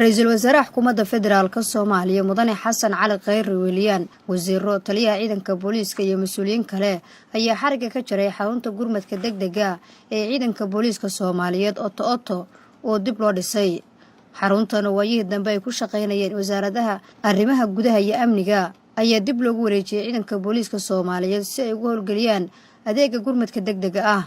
ra'iisul wasaaraha xukuumadda federaalka Soomaaliya mudane Xasan Cali Khayre Weeliyaan wasiiro taliyaha ciidanka booliiska iyo mas'uuliyiin kale ayaa xariga ka jaray xarunta gurmadka degdega ee ciidanka booliiska Soomaaliyeed oo dib loo dhisay. xaruntan waayihii dambe ay ku shaqeynayeen wasaaradaha arrimaha gudaha iyo amniga ayaa dib loogu wareejiyay ciidanka booliiska Soomaaliyeed si ay ugu howlgeliyaan adeega gurmadka degdega ah.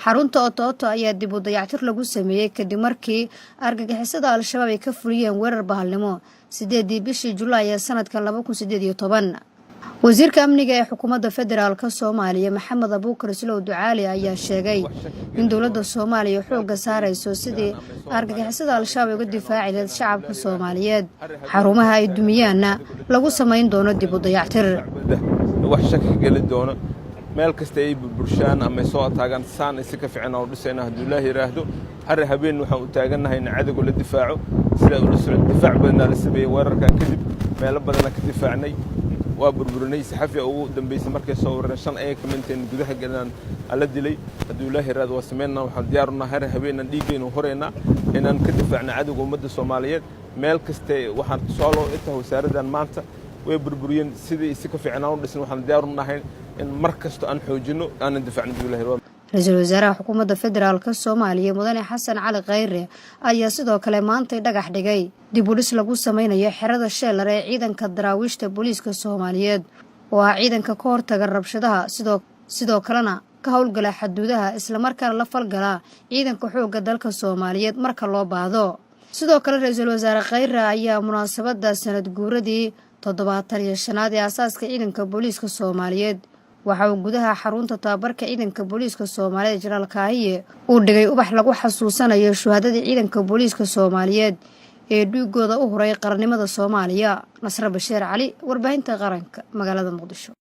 xarunta ayaa dib u dayactir lagu sameeyay kadib markii argagixisada Al-Shabaab ay ka fuliyeen weerar bahalnimo 8 bishii Julaay ee sanadka 2018. wasiirka amniga ee xukuumadda federaalka Soomaaliya Maxamed Abuukar Islow Ducaali ayaa sheegay in dawladda Soomaaliya xoogga saarayso sidii argagixisada Al-Shabaab uga difaaci lahayd shacabka Soomaaliyeed. xarumaha ay dumiyaana lagu sameyn doono dib u dayactir. wax shaki gali doono meel kasta ay bulshaan ama soo taagan saan si ka fiican oo dhisayna haduu Ilaahay raahdo har habeen waxaan u taaganahay in cadawga la difaaco sida uu soo difaac badan la sameeyay weerarka kadib meel badan ka difaacnay waa burburinay saxafi ugu dambeysay markay soo waran shan ay ka minteen gudaha galaan ala dilay haduu Ilaahay raahdo waa sameeyna waxaan diyaar u nahay har habeen dhiigayna horeena inaan ka difaacno cadawga ummadda Soomaaliyeed meel kasta waxaan soo loo inta wasaaradan maanta way burburiyeen sidii si ka fiican oo dhisay waxaan diyaar u nahay in markasto aan xoojino aan difaacno Ilaahay. ra'iisul wasaaraha xukuumadda federaalka Soomaaliya mudane Xasan Cali Khayre ayaa sidoo kale maanta dhagax dhigay dib u dhis lagu sameeyo xerada Sheelar ee ciidanka daraawiishta booliiska Soomaaliyeed oo ah ciidanka ka hortaga rabshadaha sidoo kalena ka howlgala xuduudaha isla markaana la falgala ciidanka xoogga dalka Soomaaliyeed marka loo baahdo. sidoo kale ra'iisul wasaare Khayre ayaa munaasabada sanad guuradii 75aad ee asaaska ciidanka booliiska Soomaaliyeed waxa uu gudaha xarunta tababarka ciidanka booliiska Soomaaliyeed General Kaahiye uu dhigay ubax lagu xasuusanayo shuhadada ciidanka booliiska Soomaaliyeed ee dhiigooda u huray qarannimada Soomaaliya. Nasra Bashiir Cali, warbaahinta qaranka, magaalada Muqdisho.